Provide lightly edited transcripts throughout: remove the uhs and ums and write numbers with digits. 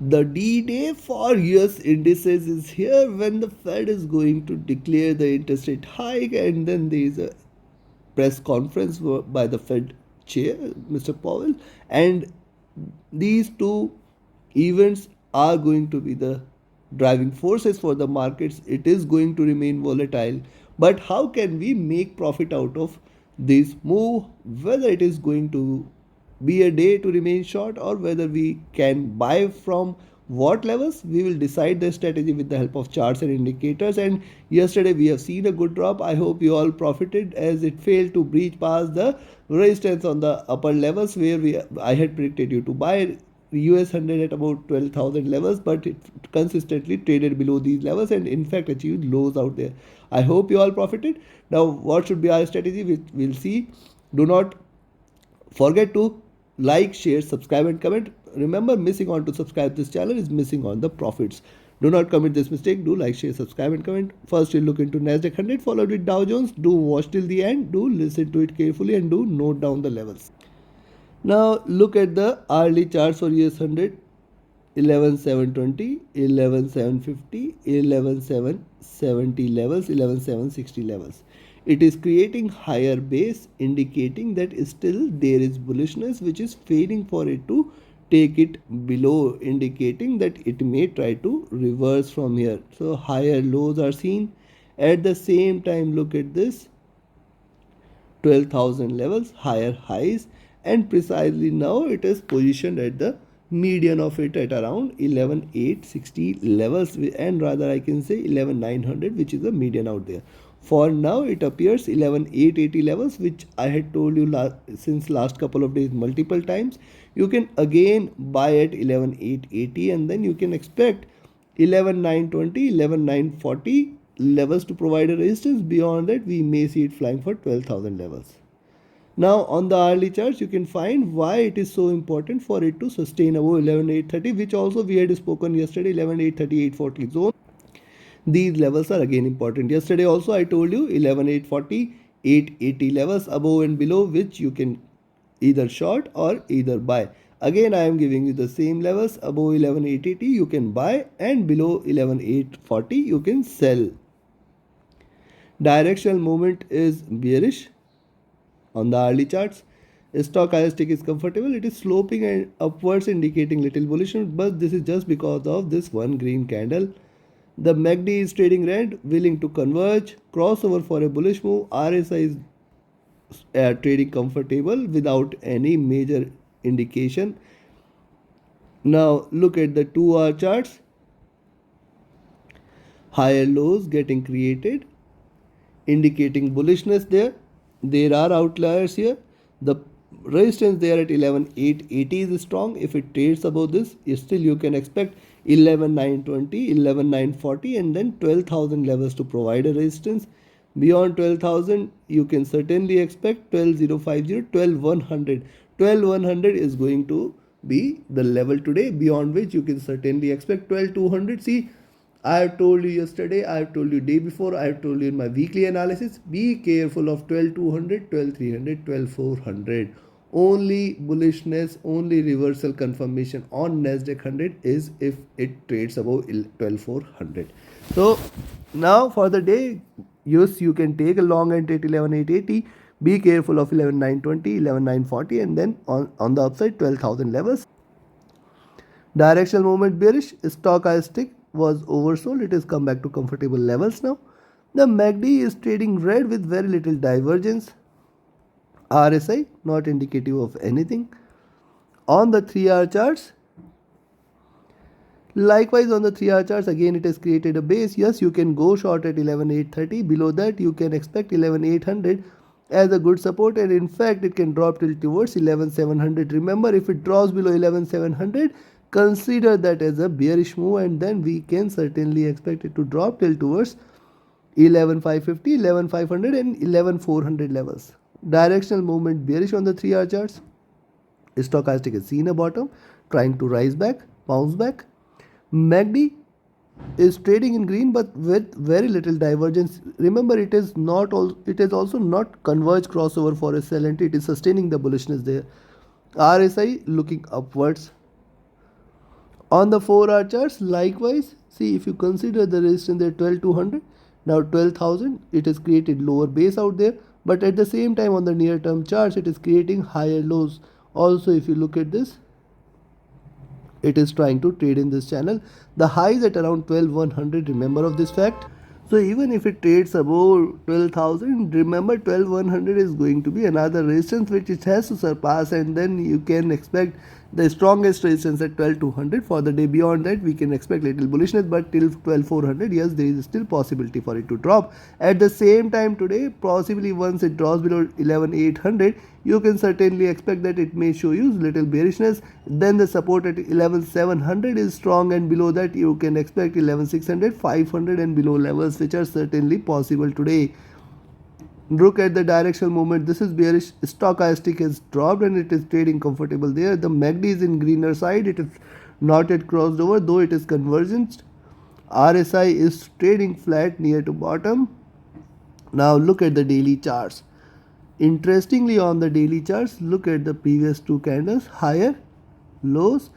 The D-Day for US indices is here when the Fed is going to declare the interest rate hike, and then there is a press conference by the Fed chair, Mr. Powell, and these two events are going to be the driving forces for the markets. It is going to remain volatile, but how can we make profit out of this move? Whether it is going to be a day to remain short or whether we can buy from what levels, we will decide the strategy with the help of charts and indicators. And yesterday we have seen a good drop. I hope you all profited as it failed to breach past the resistance on the upper levels where I had predicted you to buy US100 at about 12,000 levels, but it consistently traded below these levels and in fact achieved lows out there. I hope you all profited. Now what should be our strategy? We'll see. Do not forget to like, share, subscribe and comment. Remember, missing on to subscribe this channel is missing on the profits. Do not commit this mistake. Do like, share, subscribe and comment. First we'll look into NASDAQ100 followed with Dow Jones. Do watch till the end. Do listen to it carefully and do note down the levels. Now look at the hourly charts for US100. 11,720, 11,750, 11,770 levels, 11,760 levels. It is creating higher base, indicating that still there is bullishness which is failing for it to take it below, indicating that it may try to reverse from here. So higher lows are seen. At the same time, look at this 12,000 levels, higher highs, and precisely now it is positioned at the median of it at around 11,860 levels, and rather I can say 11,900, which is the median out there. For now it appears 11,880 levels, which I had told you since last couple of days multiple times. You can again buy at 11,880 and then you can expect 11,920, 11,940 levels to provide a resistance. Beyond that we may see it flying for 12,000 levels. Now on the hourly charts you can find why it is so important for it to sustain above 11,830, which also we had spoken yesterday, 11,830, 840 zone. These levels are again important. Yesterday also I told you 11,840, 880 levels above and below which you can either short or either buy. Again I am giving you the same levels. Above 11,880 you can buy and below 11,840 you can sell. Directional movement is bearish. On the hourly charts, stochastic is comfortable. It is sloping and upwards, indicating little bullishness, but this is just because of this one green candle. The MACD is trading red, willing to converge, crossover for a bullish move. RSI is trading comfortable without any major indication. Now look at the 2-hour charts. Higher lows getting created, indicating bullishness there. There are outliers here. The resistance there at 11,880 is strong. If it trades above this, still you can expect 11,920, 11,940 and then 12,000 levels to provide a resistance. Beyond 12,000 you can certainly expect 12,050, 12,100. 12,100 is going to be the level today, beyond which you can certainly expect 12,200. See, I have told you yesterday, I have told you day before, I have told you in my weekly analysis, be careful of 12,200, 12,300, 12,400. Only bullishness, only reversal confirmation on NASDAQ 100 is if it trades above 12,400. So now for the day, yes, you can take a long and take 11,880. Be careful of 11,920, 11,940 and then on the upside 12,000 levels. Directional movement bearish, stochastic was oversold. It has come back to comfortable levels now. The MACD is trading red with very little divergence. RSI not indicative of anything. On the 3-hour charts, likewise on the 3-hour charts, again it has created a base. Yes, you can go short at 11,830. Below that you can expect 11,800 as a good support, and in fact it can drop till towards 11,700. Remember, if it drops below 11,700, consider that as a bearish move and then we can certainly expect it to drop till towards 11,550, 11,500 and 11,400 levels. Directional movement bearish on the 3-hour charts. Stochastic has seen a bottom, trying to rise back, bounce back. MACD is trading in green but with very little divergence. Remember, it is also not converged crossover for a sell entry. It is sustaining the bullishness there. RSI looking upwards. On the 4-hour charts, likewise, see if you consider the resistance there 12,200, now 12,000, it has created lower base out there, but at the same time on the near term charts, it is creating higher lows. Also, if you look at this, it is trying to trade in this channel. The high is at around 12,100, remember of this fact. So even if it trades above 12,000, remember 12,100 is going to be another resistance which it has to surpass, and then you can expect the strongest resistance at 12,200 for the day. Beyond that, we can expect little bullishness, but till 12,400, yes, there is still possibility for it to drop. At the same time today, possibly once it drops below 11,800, you can certainly expect that it may show you little bearishness. Then the support at 11,700 is strong, and below that you can expect 11,600, 500 and below levels, which are certainly possible today. Look at the directional movement. This is bearish. Stochastic has dropped and it is trading comfortable there. The MACD is in greener side. It is not yet crossed over, though it is convergent. RSI is trading flat near to bottom. Now look at the daily charts. Interestingly, on the daily charts, look at the previous two candles, higher lows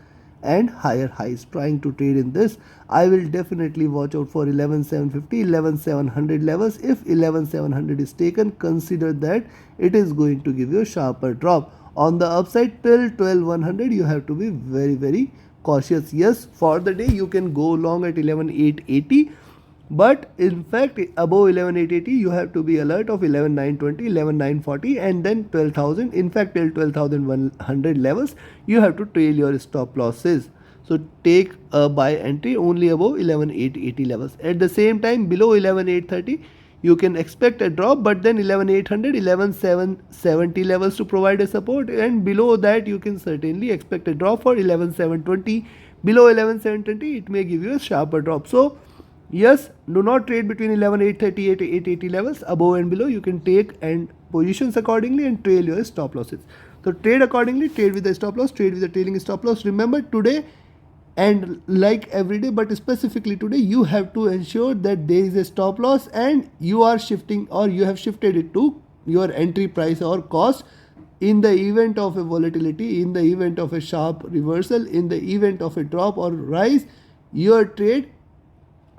and higher highs, trying to trade in this. I will definitely watch out for 11,750, 11,700 levels. If 11,700 is taken, consider that it is going to give you a sharper drop. On the upside till 12,100, you have to be very cautious. Yes, for the day you can go long at 11,880. But in fact, above 11,880, you have to be alert of 11,920, 11,940 and then 12,000. In fact, till 12,100 levels, you have to trail your stop losses. So take a buy entry only above 11,880 levels. At the same time, below 11,830, you can expect a drop, but then 11,800, 11,770 levels to provide a support, and below that you can certainly expect a drop for 11,720. Below 11,720, it may give you a sharper drop. So yes, do not trade between 11,830 and 880 levels. Above and below, you can take and positions accordingly and trail your stop losses. So trade accordingly, trade with the stop loss, trade with the trailing stop loss. Remember, today and like every day, but specifically today, you have to ensure that there is a stop loss and you are shifting, or you have shifted it to your entry price or cost. In the event of a volatility, in the event of a sharp reversal, in the event of a drop or rise, your trade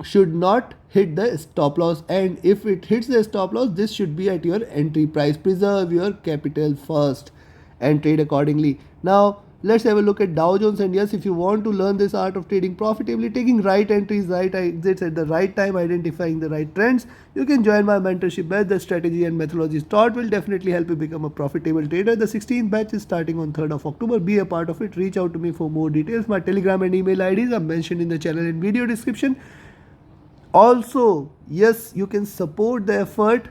should not hit the stop loss, and if it hits the stop loss, this should be at your entry price. Preserve your capital first and trade accordingly. Now let's have a look at Dow Jones. And yes, if you want to learn this art of trading profitably, taking right entries, right exits at the right time, identifying the right trends, you can join my mentorship batch. The strategy and methodologies taught will definitely help you become a profitable trader. The 16th batch is starting on 3rd of October. Be a part of it. Reach out to me for more details. My Telegram and email IDs are mentioned in the channel and video description. Also, yes, you can support the effort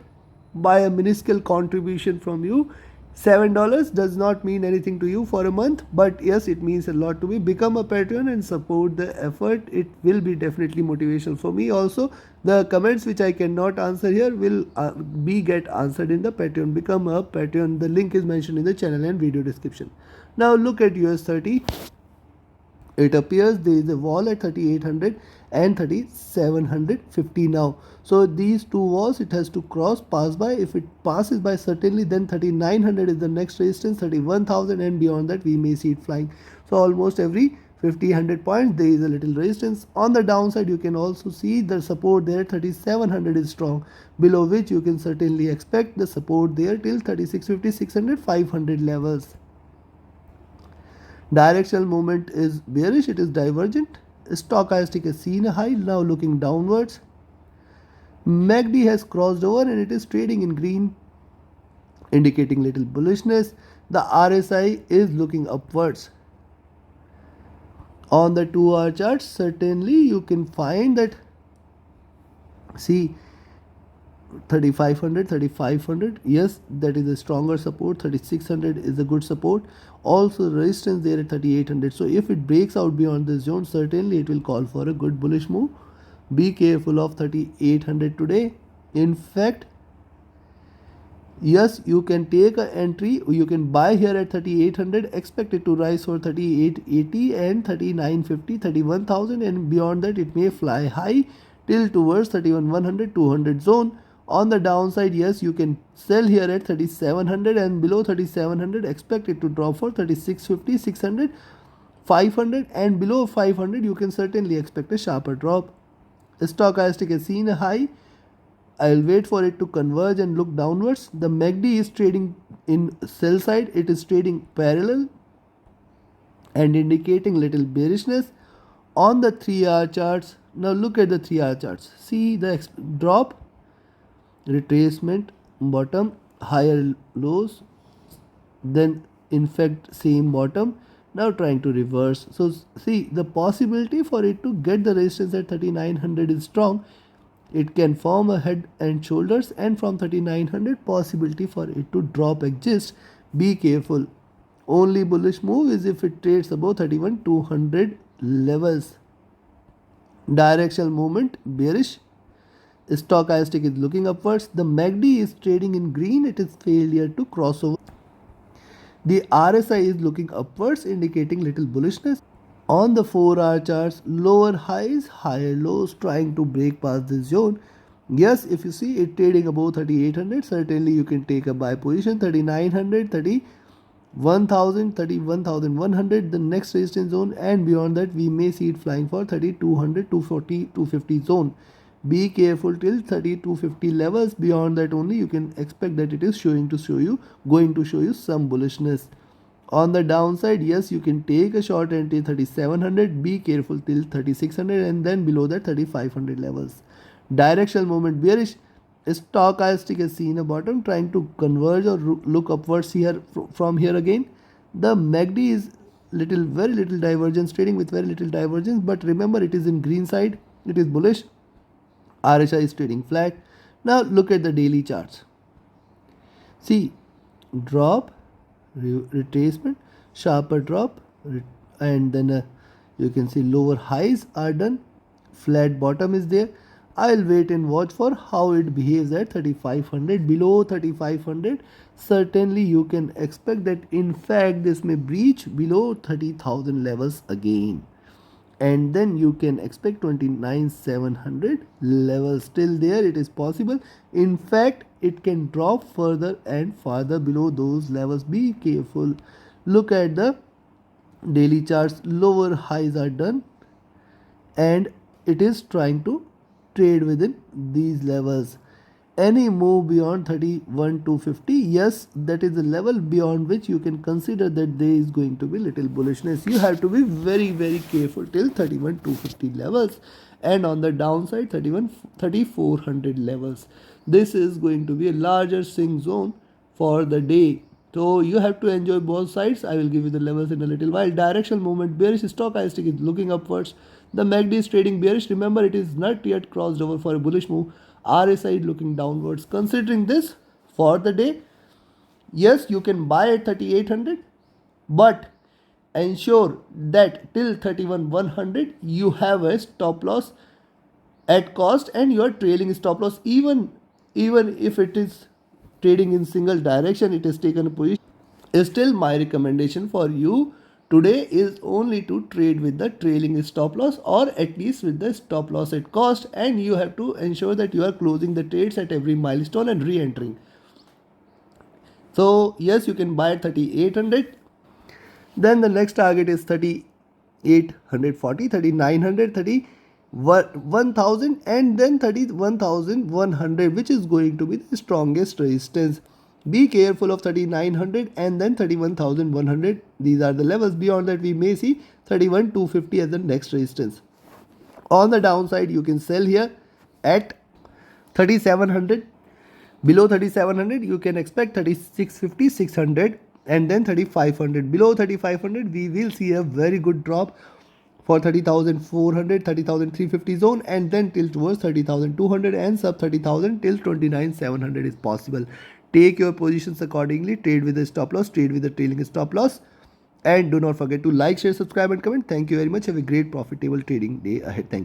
by a minuscule contribution from you. $7 does not mean anything to you for a month, but yes, it means a lot to me. Become a Patreon and support the effort. It will be definitely motivational for me. Also, the comments which I cannot answer here will get answered in the Patreon. Become a Patreon. The link is mentioned in the channel and video description. Now look at US30. It appears there is a wall at 3,800 and 3,750 now. So these two walls it has to pass by. If it passes by, certainly then 3,900 is the next resistance, 31,000, and beyond that we may see it flying. So almost every 50-100 points there is a little resistance. On the downside, you can also see the support there. 3,700 is strong, below which you can certainly expect the support there till 3,650, 600, 500 levels. Directional movement is bearish, it is divergent. Stochastic has seen a high, now looking downwards. MACD has crossed over and it is trading in green, indicating little bullishness. The RSI is looking upwards. On the 2-hour chart, certainly you can find that, see, 3,500, yes, that is a stronger support. 3,600 is a good support. Also resistance there at 3,800. So if it breaks out beyond this zone, certainly it will call for a good bullish move. Be careful of 3,800 today. In fact, yes, you can take an entry, you can buy here at 3,800, expect it to rise for 3,880 and 3,950, 31,000, and beyond that it may fly high till towards 31,100, 200 zone. On the downside, yes, you can sell here at 3,700 and below 3,700, expect it to drop for 3,650, 600, 500 and below 500 you can certainly expect a sharper drop. Stochastic has seen a high. I'll wait for it to converge and look downwards. The MACD is trading in sell side. It is trading parallel and indicating little bearishness on the 3-hour charts. Now look at the 3-hour charts. See the drop, retracement, bottom, higher lows, then in fact same bottom, now trying to reverse. So see, the possibility for it to get the resistance at 3900 is strong. It can form a head and shoulders, and from 3900 possibility for it to drop exists. Be careful. Only bullish move is if it trades above 31200 levels. Directional movement bearish. Stochastic is looking upwards. The MACD is trading in green. It is failure to cross over. The RSI is looking upwards, indicating little bullishness. On the 4-hour charts, lower highs, higher lows, trying to break past this zone. Yes, if you see it trading above 3800, certainly you can take a buy position. 3900, 31,000, 31,100, the next resistance zone, and beyond that we may see it flying for 3200, 240, 250 zone. Be careful till 3250 levels. Beyond that only you can expect that it is going to show you some bullishness. On the downside, yes, you can take a short entry 3700. Be careful till 3600, and then below that 3500 levels. Directional movement bearish. Stochastic has seen a bottom, trying to converge or look upwards here from here again. The MACD is very little divergence, trading with very little divergence, but remember it is in green side, it is bullish. RSI is trading flat. Now look at the daily charts. See, drop, retracement, sharper drop, and then you can see lower highs are done, flat bottom is there. I'll wait and watch for how it behaves at 3500. Below 3500, certainly you can expect that in fact this may breach below 30,000 levels again, and then you can expect 29,700 levels. Still there, it is possible. In fact, it can drop further and farther below those levels. Be careful. Look at the daily charts. Lower highs are done, and it is trying to trade within these levels. Any move beyond 31,250, yes, that is the level beyond which you can consider that there is going to be little bullishness. You have to be very, very careful till 31,250 levels, and on the downside 3,400 levels. This is going to be a larger swing zone for the day. So you have to enjoy both sides. I will give you the levels in a little while. Directional movement bearish. Stochastic is looking upwards. The MACD is trading bearish. Remember, it is not yet crossed over for a bullish move. RSI looking downwards. Considering this for the day, yes, you can buy at 3800, but ensure that till 31,100 you have a stop loss at cost, and your trailing stop loss, even if it is trading in single direction, it is taken a position. Still, my recommendation for you today is only to trade with the trailing stop loss, or at least with the stop loss at cost, and you have to ensure that you are closing the trades at every milestone and re-entering. So yes, you can buy at 3800. Then the next target is 3840, 3900, 31,000, and then 31,100, which is going to be the strongest resistance. Be careful of 3900 and then 31,100. These are the levels. Beyond that, we may see 31,250 as the next resistance. On the downside, you can sell here at 3,700. Below 3,700, you can expect 3,650, 600, and then 3,500. Below 3,500, we will see a very good drop for 30,400, 30,350 zone, and then till towards 30,200, and sub 30,000 till 29,700 is possible. Take your positions accordingly. Trade with the stop loss, trade with the trailing stop loss, and do not forget to like, share, subscribe, and comment. Thank you very much. Have a great profitable trading day ahead. Thank you.